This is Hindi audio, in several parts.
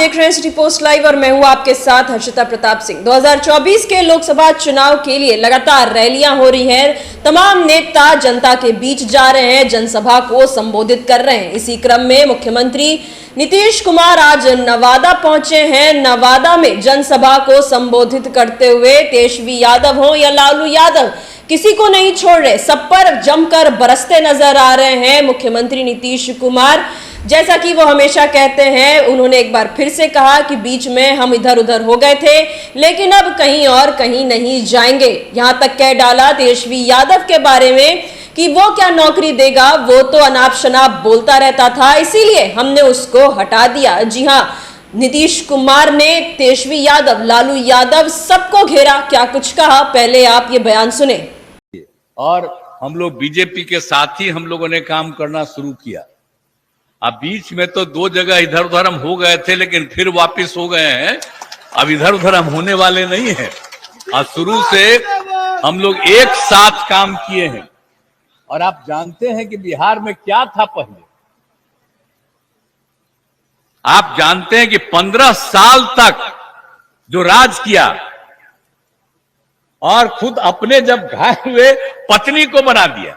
देख रहे हैं सिटी पोस्ट लाइव और मैं हूं आपके साथ हर्षिता प्रताप सिंह। 2024 के लोकसभा चुनाव के लिए लगातार रैलियां हो रही हैं। तमाम नेता जनता के बीच जा रहे हैं, जनसभा को संबोधित कर रहे हैं। इसी क्रम में मुख्यमंत्री नीतीश कुमार आज नवादा पहुंचे हैं। नवादा में जनसभा को संबोधित करते हुए तेजस्वी यादव हो या लालू यादव, किसी को नहीं छोड़ रहे, सब पर जमकर बरसते नजर आ रहे हैं मुख्यमंत्री नीतीश कुमार। जैसा कि वो हमेशा कहते हैं, उन्होंने एक बार फिर से कहा कि बीच में हम इधर उधर हो गए थे, लेकिन अब कहीं और कहीं नहीं जाएंगे। यहां तक कह डाला तेजस्वी यादव के बारे में कि वो क्या नौकरी देगा, वो तो अनाप शनाप बोलता रहता था, इसीलिए हमने उसको हटा दिया। जी हां, नीतीश कुमार ने तेजस्वी यादव, लालू यादव सबको घेरा। क्या कुछ कहा, पहले आप ये बयान सुने। और हम लोग बीजेपी के साथ ही हम लोगों ने काम करना शुरू किया। अब बीच में तो दो जगह इधर उधर हम हो गए थे, लेकिन फिर वापस हो गए हैं। अब इधर उधर हम होने वाले नहीं हैं। और शुरू से हम लोग एक साथ काम किए हैं। और आप जानते हैं कि बिहार में क्या था पहले। आप जानते हैं कि 15 साल तक जो राज किया और खुद अपने जब घायल हुए पत्नी को बना दिया,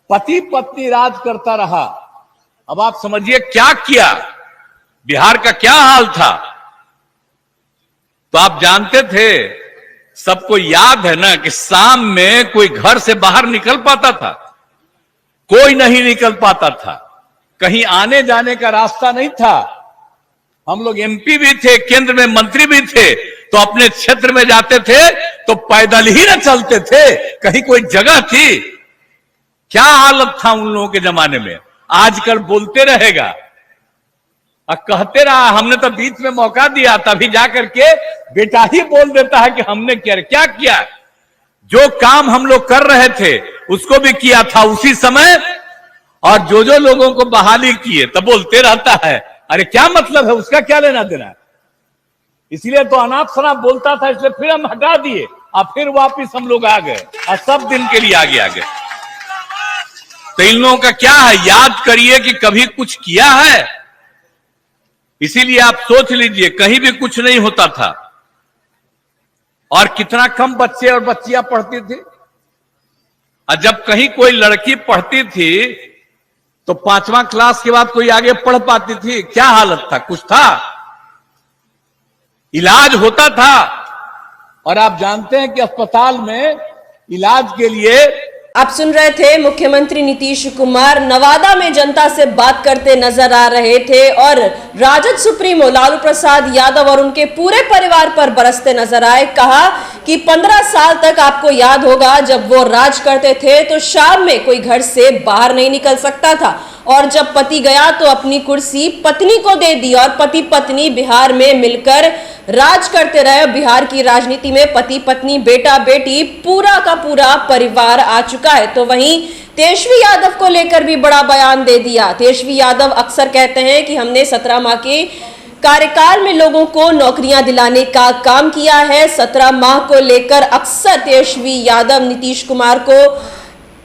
पति पत्नी राज करता रहा। अब आप समझिए क्या किया, बिहार का क्या हाल था। तो आप जानते थे, सबको याद है ना, कि शाम में कोई घर से बाहर निकल पाता था, कोई नहीं निकल पाता था, कहीं आने जाने का रास्ता नहीं था। हम लोग एमपी भी थे, केंद्र में मंत्री भी थे, तो अपने क्षेत्र में जाते थे तो पैदल ही न चलते थे, कहीं कोई जगह थी। क्या हालत था उन लोगों के जमाने में। आजकल बोलते रहेगा और कहते रहा, हमने तो बीच में मौका दिया, तभी जाकर के बेटा ही बोल देता है कि हमने क्या किया। जो काम हम लोग कर रहे थे उसको भी किया था उसी समय, और जो लोगों को बहाली किए तब बोलते रहता है, अरे क्या मतलब है, उसका क्या लेना देना। इसलिए तो अनाप शनाप बोलता था, इसलिए फिर हम हटा दिए और फिर वापिस हम लोग आ गए और सब दिन के लिए आगे आ गए। तो इन लोगों का क्या है, याद करिए कि कभी कुछ किया है। इसीलिए आप सोच लीजिए, कहीं भी कुछ नहीं होता था और कितना कम बच्चे और बच्चियां पढ़ती थी। और जब कहीं कोई लड़की पढ़ती थी तो 5वां क्लास के बाद कोई आगे पढ़ पाती थी। क्या हालत था, कुछ था, इलाज होता था। और आप जानते हैं कि अस्पताल में इलाज के लिए, आप सुन रहे थे मुख्यमंत्री नीतीश कुमार नवादा में जनता से बात करते नजर आ रहे थे और राजद सुप्रीमो लालू प्रसाद यादव और उनके पूरे परिवार पर बरसते नजर आए। कहा कि 15 साल तक आपको याद होगा, जब वो राज करते थे तो शाम में कोई घर से बाहर नहीं निकल सकता था, और जब पति गया तो अपनी कुर्सी पत्नी को दे दी और पति पत्नी बिहार में मिलकर राज करते रहे। बिहार की राजनीति में पति पत्नी, बेटा बेटी, पूरा का पूरा परिवार आ चुका है। तो वहीं तेजस्वी यादव को लेकर भी बड़ा बयान दे दिया। तेजस्वी यादव अक्सर कहते हैं कि हमने 17 माह के कार्यकाल में लोगों को नौकरियां दिलाने का काम किया है। 17 माह को लेकर अक्सर तेजस्वी यादव नीतीश कुमार को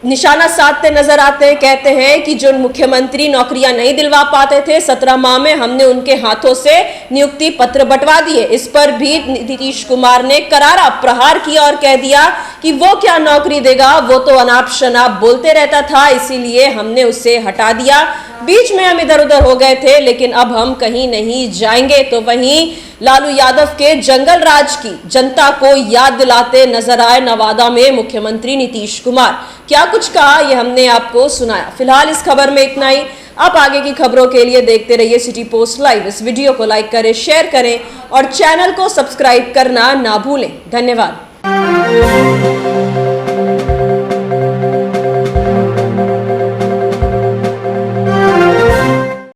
निशाना साधते नजर आते हैं। कहते हैं कि जो मुख्यमंत्री नौकरियां नहीं दिलवा पाते थे 17 माह में, हमने उनके हाथों से नियुक्ति पत्र बंटवा दिए। इस पर भी नीतीश कुमार ने करारा प्रहार किया और कह दिया कि वो क्या नौकरी देगा, वो तो अनाप शनाप बोलते रहता था, इसीलिए हमने उसे हटा दिया। बीच में हम इधर उधर हो गए थे, लेकिन अब हम कहीं नहीं जाएंगे। तो वहीं लालू यादव के जंगल राज की जनता को याद दिलाते नजर आए नवादा में मुख्यमंत्री नीतीश कुमार। क्या कुछ कहा, ये हमने आपको सुनाया। फिलहाल इस खबर में इतना ही। आप आगे की खबरों के लिए देखते रहिए सिटी पोस्ट लाइव। इस वीडियो को लाइक करें, शेयर करें और चैनल को सब्सक्राइब करना ना भूलें। धन्यवाद।